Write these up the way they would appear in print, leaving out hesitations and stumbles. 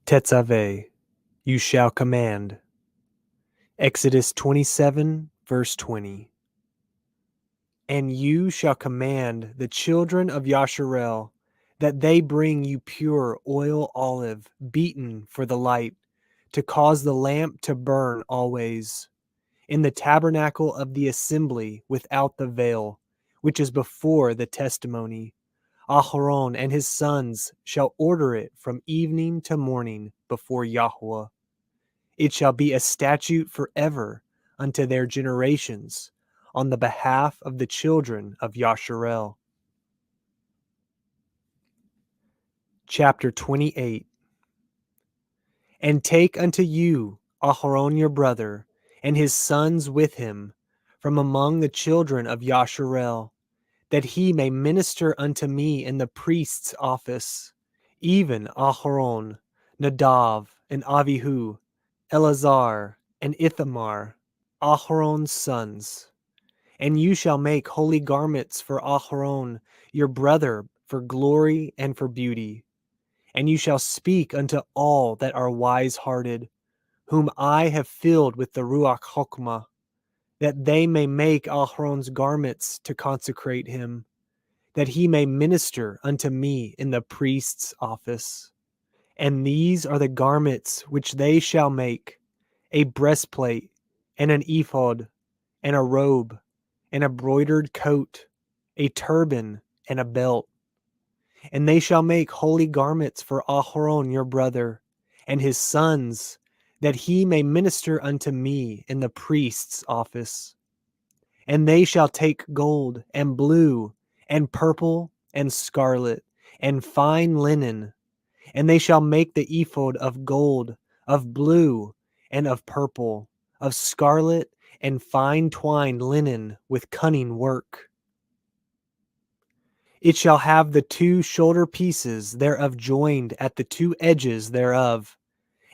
Tetsaveh, you shall command. Exodus 27, verse 20. And you shall command the children of Yasharel that they bring you pure oil olive, beaten for the light, to cause the lamp to burn always, in the tabernacle of the assembly without the veil, which is before the testimony. Aharon and his sons shall order it from evening to morning before Yahuah. It shall be a statute forever unto their generations, on the behalf of the children of Yasharel. Chapter 28. And take unto you Aharon your brother, and his sons with him, from among the children of Yasharel, that he may minister unto me in the priest's office, even Aharon, Nadav, and Avihu, Eleazar, and Ithamar, Aharon's sons. And you shall make holy garments for Aharon your brother, for glory and for beauty. And you shall speak unto all that are wise-hearted, whom I have filled with the Ruach Chokmah, that they may make Aharon's garments to consecrate him, that he may minister unto me in the priest's office. And these are the garments which they shall make: a breastplate, and an ephod, and a robe, and a broidered coat, a turban, and a belt. And they shall make holy garments for Aharon your brother, and his sons, that he may minister unto me in the priest's office. And they shall take gold, and blue, and purple, and scarlet, and fine linen, and they shall make the ephod of gold, of blue, and of purple, of scarlet, and fine twined linen with cunning work. It shall have the two shoulder pieces thereof joined at the two edges thereof,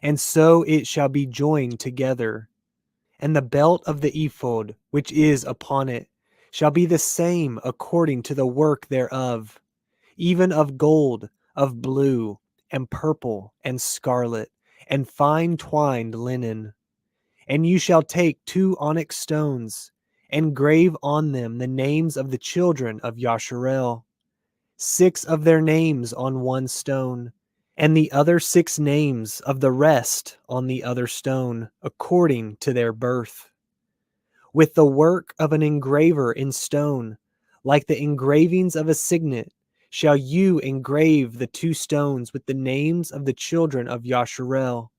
and so it shall be joined together. And the belt of the ephod, which is upon it, shall be the same according to the work thereof, even of gold, of blue, and purple, and scarlet, and fine twined linen. And you shall take 2 onyx stones, and grave on them the names of the children of Yasharel, 6 of their names on one stone, and the other 6 names of the rest on the other stone, according to their birth. With the work of an engraver in stone, like the engravings of a signet, shall you engrave the 2 stones with the names of the children of Yasharel.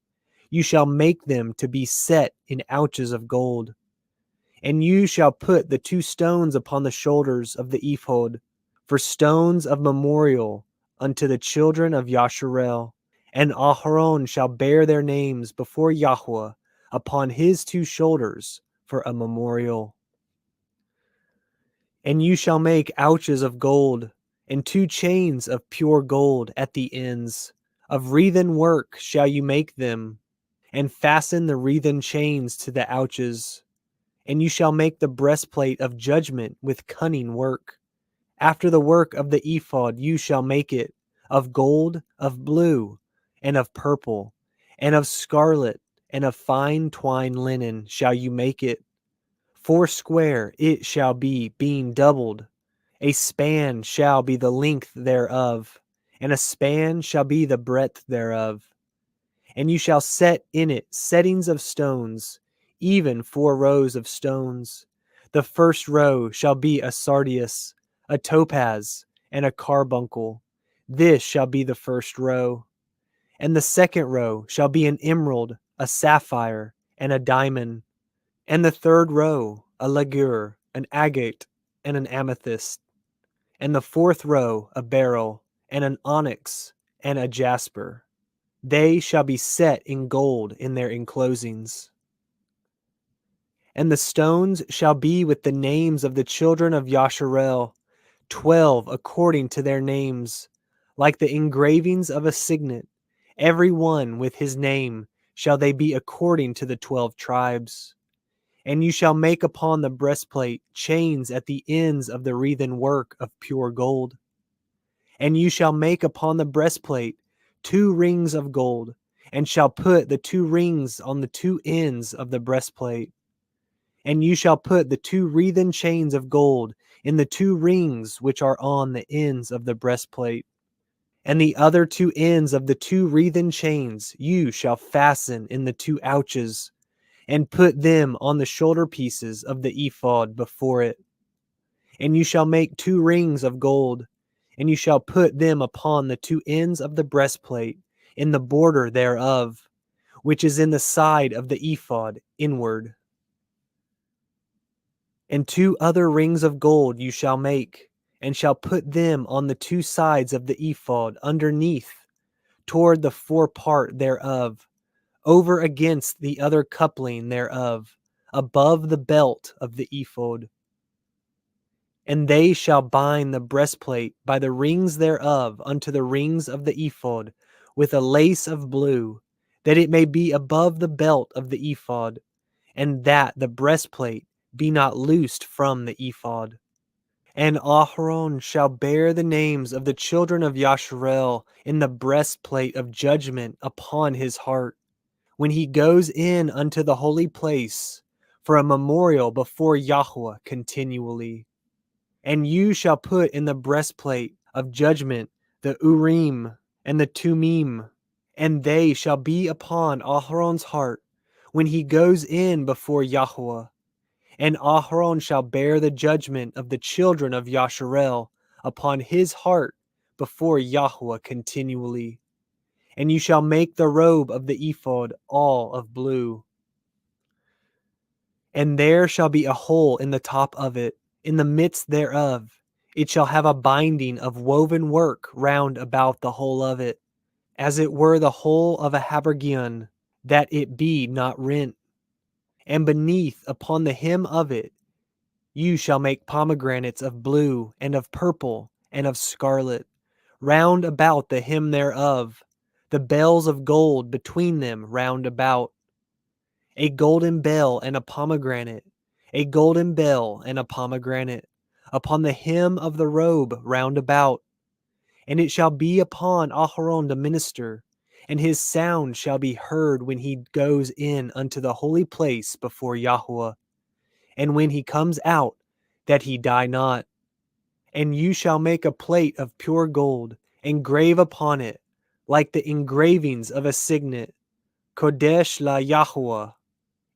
You shall make them to be set in ouches of gold. And you shall put the 2 stones upon the shoulders of the ephod, for stones of memorial unto the children of Yasharel. And Aharon shall bear their names before Yahuah upon his 2 shoulders for a memorial. And you shall make ouches of gold, and 2 chains of pure gold at the ends. Of wreathen work shall you make them, and fasten the wreathen chains to the ouches. And you shall make the breastplate of judgment with cunning work. After the work of the ephod you shall make it, of gold, of blue, and of purple, and of scarlet, and of fine twined linen shall you make it. 4 square it shall be, being doubled. A span shall be the length thereof, and a span shall be the breadth thereof. And you shall set in it settings of stones, even 4 rows of stones. The first row shall be a sardius, a topaz, and a carbuncle. This shall be the first row. And the second row shall be an emerald, a sapphire, and a diamond. And the third row, a ligure, an agate, and an amethyst. And the fourth row, a beryl, and an onyx, and a jasper. They shall be set in gold in their enclosings. And the stones shall be with the names of the children of Yasharel, 12 according to their names, like the engravings of a signet. Every one with his name shall they be according to the 12 tribes. And you shall make upon the breastplate chains at the ends of the wreathen work of pure gold. And you shall make upon the breastplate 2 rings of gold, and shall put the 2 rings on the 2 ends of the breastplate. And you shall put the 2 wreathen chains of gold in the 2 rings which are on the ends of the breastplate. And the other 2 ends of the 2 wreathen chains you shall fasten in the 2 ouches, and put them on the shoulder pieces of the ephod before it. And you shall make 2 rings of gold, and you shall put them upon the 2 ends of the breastplate, in the border thereof, which is in the side of the ephod inward. And 2 other rings of gold you shall make, and shall put them on the 2 sides of the ephod underneath, toward the forepart thereof, over against the other coupling thereof, above the belt of the ephod. And they shall bind the breastplate by the rings thereof unto the rings of the ephod, with a lace of blue, that it may be above the belt of the ephod, and that the breastplate be not loosed from the ephod. And Aharon shall bear the names of the children of Yasharel in the breastplate of judgment upon his heart, when he goes in unto the holy place, for a memorial before Yahuah continually. And you shall put in the breastplate of judgment the Urim and the Tumim, and they shall be upon Aharon's heart when he goes in before Yahuah. And Aharon shall bear the judgment of the children of Yasharel upon his heart before Yahuah continually. And you shall make the robe of the ephod all of blue. And there shall be a hole in the top of it, in the midst thereof. It shall have a binding of woven work round about the whole of it, as it were the whole of a habergeon, that it be not rent. And beneath upon the hem of it you shall make pomegranates of blue, and of purple, and of scarlet, round about the hem thereof, the bells of gold between them round about. A golden bell and a pomegranate, a golden bell and a pomegranate, upon the hem of the robe round about. And it shall be upon Aharon the minister, and his sound shall be heard when he goes in unto the holy place before Yahuah, and when he comes out, that he die not. And you shall make a plate of pure gold, and grave upon it, like the engravings of a signet, Kodesh la Yahuah.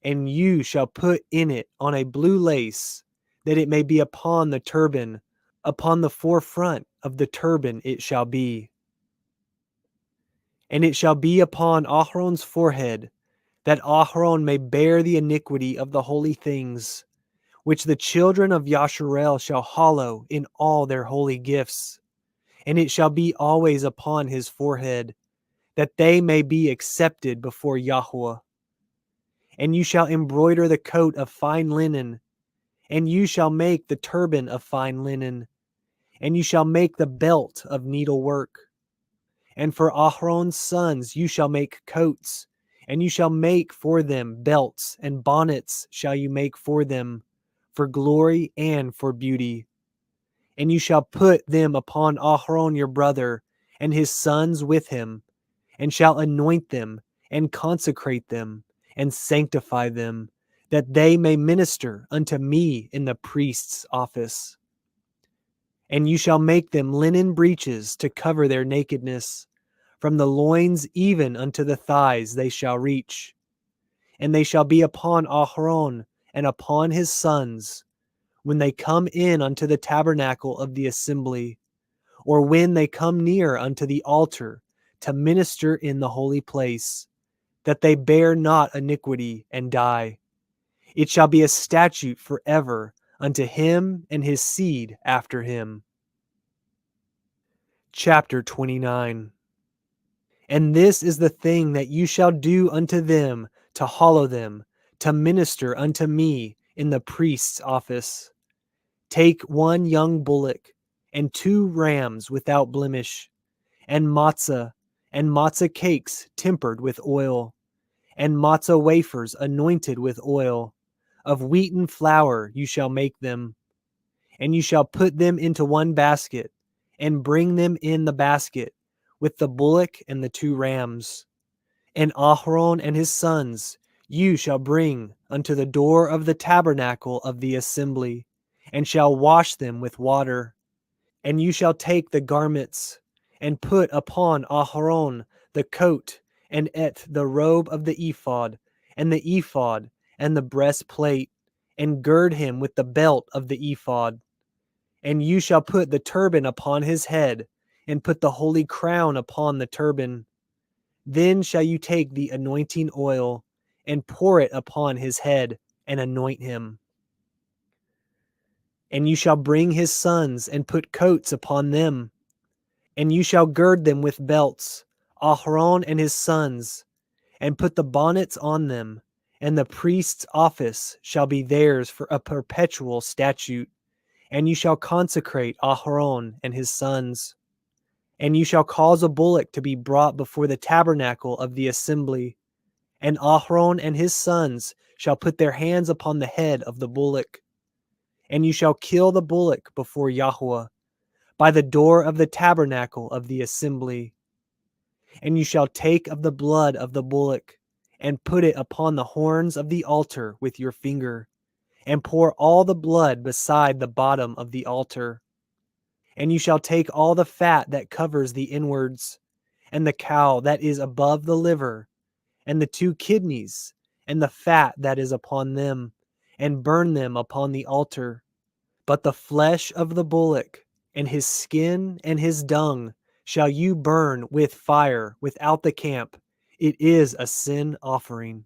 And you shall put in it on a blue lace, that it may be upon the turban, upon the forefront of the turban it shall be. And it shall be upon Aharon's forehead, that Aharon may bear the iniquity of the holy things, which the children of Yasharel shall hallow in all their holy gifts. And it shall be always upon his forehead, that they may be accepted before Yahuah. And you shall embroider the coat of fine linen, and you shall make the turban of fine linen, and you shall make the belt of needlework. And for Aharon's sons you shall make coats, and you shall make for them belts, and bonnets shall you make for them, for glory and for beauty. And you shall put them upon Aharon your brother, and his sons with him, and shall anoint them, and consecrate them, and sanctify them, that they may minister unto me in the priest's office. And you shall make them linen breeches to cover their nakedness. From the loins even unto the thighs they shall reach. And they shall be upon Aharon and upon his sons, when they come in unto the tabernacle of the assembly, or when they come near unto the altar to minister in the holy place, that they bear not iniquity and die. It shall be a statute forever unto him and his seed after him. Chapter 29. And this is the thing that you shall do unto them, to hallow them, to minister unto me in the priest's office. Take 1 young bullock, and 2 rams without blemish, and matzah cakes tempered with oil, and matzah wafers anointed with oil. Of wheaten flour you shall make them. And you shall put them into 1 basket, and bring them in the basket, with the bullock and the 2 rams. And Aharon and his sons you shall bring unto the door of the tabernacle of the assembly, and shall wash them with water. And you shall take the garments, and put upon Aharon the coat, and the robe of the ephod, and the breastplate, and gird him with the belt of the ephod. And you shall put the turban upon his head, and put the holy crown upon the turban. Then shall you take the anointing oil, and pour it upon his head, and anoint him. And you shall bring his sons, and put coats upon them, and you shall gird them with belts, Aharon and his sons, and put the bonnets on them, and the priest's office shall be theirs for a perpetual statute. And you shall consecrate Aharon and his sons. And you shall cause a bullock to be brought before the tabernacle of the assembly, and Aharon and his sons shall put their hands upon the head of the bullock. And you shall kill the bullock before Yahuah, by the door of the tabernacle of the assembly. And you shall take of the blood of the bullock, and put it upon the horns of the altar with your finger, and pour all the blood beside the bottom of the altar. And you shall take all the fat that covers the inwards, and the cow that is above the liver, and the 2 kidneys, and the fat that is upon them, and burn them upon the altar. But the flesh of the bullock, and his skin and his dung, shall you burn with fire without the camp. It is a sin offering.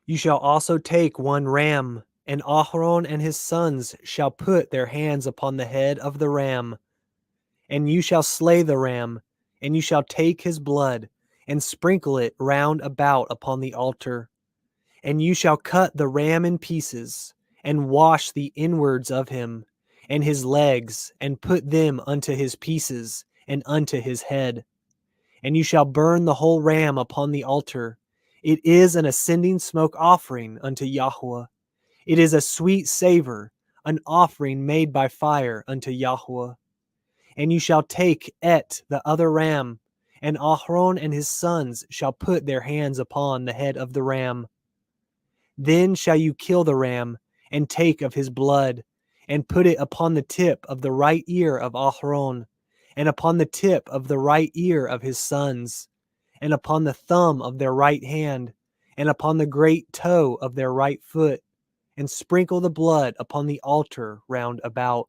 You shall also take 1 ram, and Aharon and his sons shall put their hands upon the head of the ram. And you shall slay the ram, and you shall take his blood, and sprinkle it round about upon the altar. And you shall cut the ram in pieces, and wash the inwards of him, and his legs, and put them unto his pieces, and unto his head. And you shall burn the whole ram upon the altar. It is an ascending smoke offering unto Yahuah. It is a sweet savor, an offering made by fire unto Yahuah. And you shall take the other ram, and Aharon and his sons shall put their hands upon the head of the ram. Then shall you kill the ram, and take of his blood, and put it upon the tip of the right ear of Aharon, and upon the tip of the right ear of his sons, and upon the thumb of their right hand, and upon the great toe of their right foot, and sprinkle the blood upon the altar round about.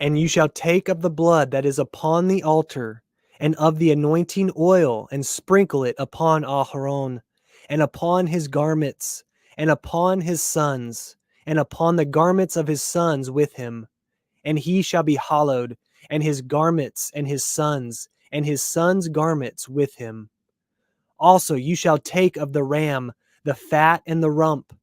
And you shall take of the blood that is upon the altar, and of the anointing oil, and sprinkle it upon Aharon, and upon his garments, and upon his sons, and upon the garments of his sons with him. And he shall be hallowed, and his garments, and his sons garments with him. Also you shall take of the ram the fat and the rump,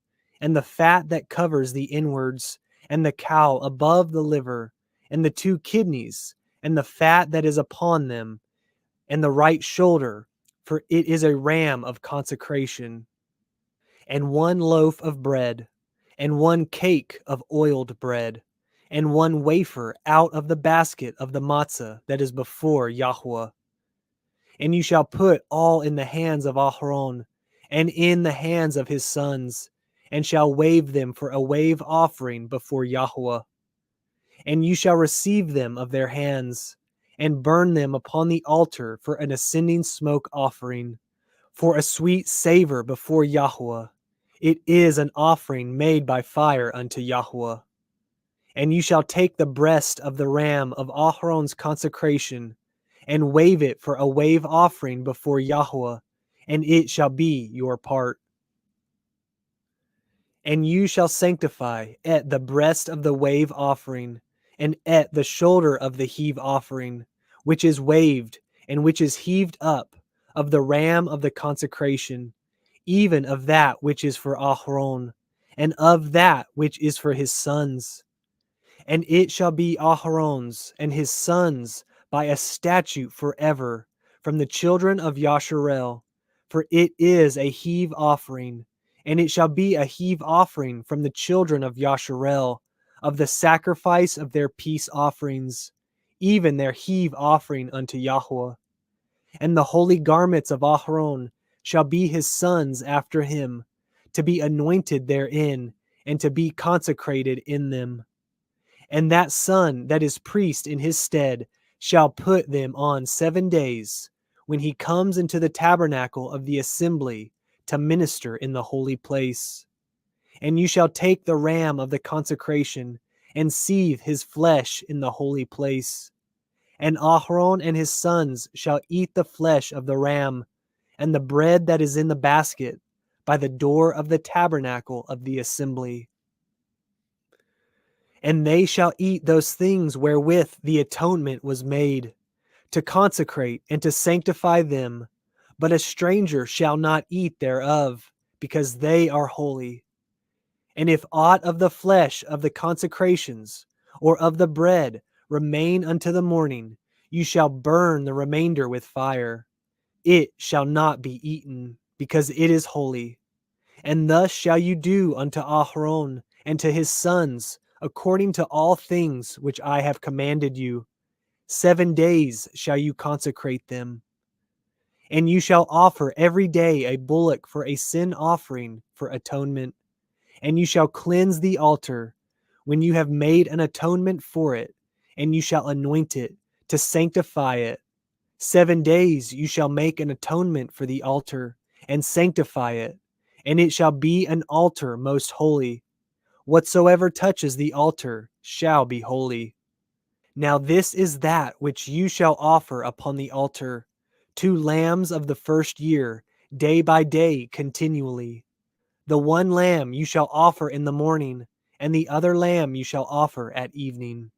and the fat that covers the inwards, and the cow above the liver, and the 2 kidneys, and the fat that is upon them, and the right shoulder, for it is a ram of consecration. And 1 loaf of bread, and 1 cake of oiled bread, and 1 wafer out of the basket of the matzah that is before Yahuah. And you shall put all in the hands of Aharon, and in the hands of his sons, and shall wave them for a wave offering before Yahuah. And you shall receive them of their hands, and burn them upon the altar for an ascending smoke offering, for a sweet savor before Yahuah. It is an offering made by fire unto Yahuah. And you shall take the breast of the ram of Aharon's consecration, and wave it for a wave offering before Yahuah, and it shall be your part. And you shall sanctify the breast of the wave offering, and the shoulder of the heave offering, which is waved, and which is heaved up, of the ram of the consecration, even of that which is for Aharon, and of that which is for his sons. And it shall be Aharon's and his sons by a statute forever from the children of Yasharel, for it is a heave offering, and it shall be a heave offering from the children of Yasharel, of the sacrifice of their peace offerings, even their heave offering unto Yahuah. And the holy garments of Aharon shall be his sons after him, to be anointed therein, and to be consecrated in them. And that son that is priest in his stead shall put them on 7 days, when he comes into the tabernacle of the assembly to minister in the holy place. And you shall take the ram of the consecration, and seethe his flesh in the holy place. And Aharon and his sons shall eat the flesh of the ram, and the bread that is in the basket, by the door of the tabernacle of the assembly. And they shall eat those things wherewith the atonement was made, to consecrate and to sanctify them. But a stranger shall not eat thereof, because they are holy. And if aught of the flesh of the consecrations, or of the bread, remain unto the morning, you shall burn the remainder with fire. It shall not be eaten, because it is holy. And thus shall you do unto Aharon and to his sons, according to all things which I have commanded you. 7 days shall you consecrate them. And you shall offer every day a bullock for a sin offering for atonement. And you shall cleanse the altar when you have made an atonement for it, and you shall anoint it to sanctify it. 7 days you shall make an atonement for the altar, and sanctify it, and it shall be an altar most holy. Whatsoever touches the altar shall be holy. Now this is that which you shall offer upon the altar, 2 lambs of the first year, day by day continually. The one lamb you shall offer in the morning, and the other lamb you shall offer at evening.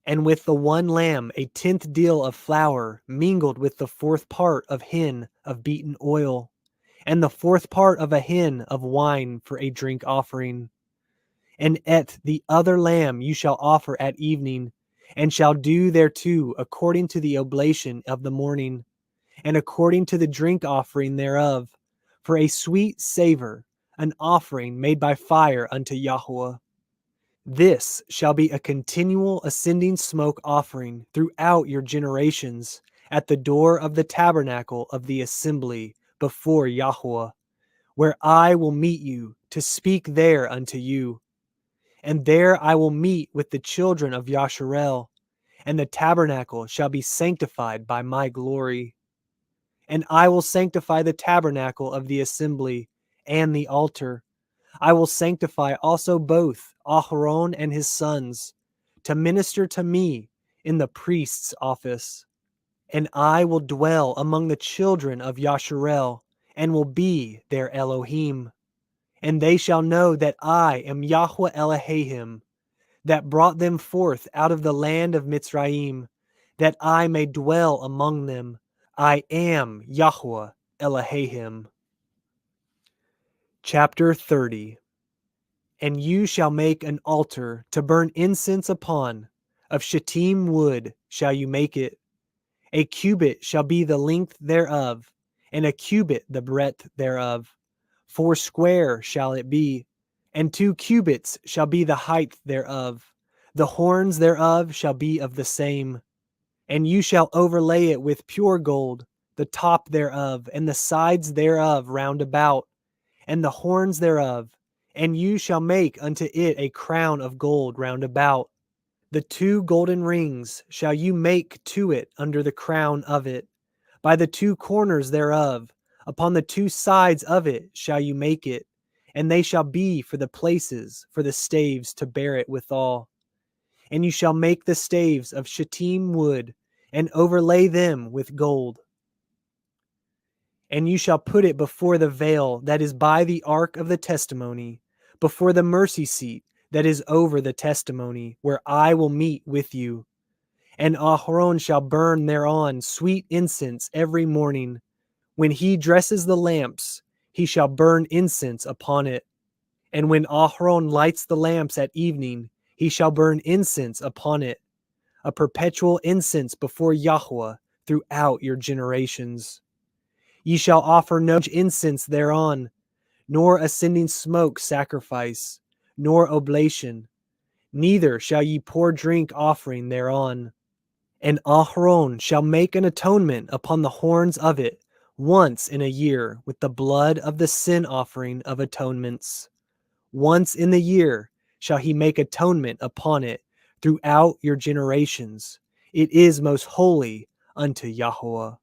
And with the one lamb 1/10 deal of flour mingled with the 4th part of hin of beaten oil, and the 4th part of a hin of wine for a drink offering. And at the other lamb you shall offer at evening, and shall do thereto according to the oblation of the morning, and according to the drink offering thereof, for a sweet savor, an offering made by fire unto Yahuah. This shall be a continual ascending smoke offering throughout your generations at the door of the tabernacle of the assembly before Yahuah, where I will meet you to speak there unto you. And there I will meet with the children of Yasharel, and the tabernacle shall be sanctified by my glory. And I will sanctify the tabernacle of the assembly and the altar. I will sanctify also both Aharon and his sons, to minister to me in the priest's office. And I will dwell among the children of Yasharel, and will be their Elohim. And they shall know that I am Yahuah Elohim, that brought them forth out of the land of Mitzrayim, that I may dwell among them. I am Yahuah Elohim. Chapter 30. And you shall make an altar to burn incense upon, of shittim wood shall you make it. A cubit shall be the length thereof, and a cubit the breadth thereof. 4 square shall it be, and 2 cubits shall be the height thereof. The horns thereof shall be of the same. And you shall overlay it with pure gold, the top thereof, and the sides thereof round about, and the horns thereof. And you shall make unto it a crown of gold round about. The 2 golden rings shall you make to it under the crown of it. By the 2 corners thereof, upon the 2 sides of it shall you make it, and they shall be for the places for the staves to bear it withal. And you shall make the staves of shittim wood, and overlay them with gold. And you shall put it before the veil that is by the ark of the testimony, before the mercy seat that is over the testimony, where I will meet with you. And Aharon shall burn thereon sweet incense every morning. When he dresses the lamps, he shall burn incense upon it. And when Aharon lights the lamps at evening, he shall burn incense upon it, a perpetual incense before Yahuah throughout your generations. Ye shall offer no incense thereon, nor ascending smoke sacrifice, nor oblation, neither shall ye pour drink offering thereon. And Aharon shall make an atonement upon the horns of it once in a year with the blood of the sin offering of atonements. Once in the year shall he make atonement upon it throughout your generations. It is most holy unto Yahuah.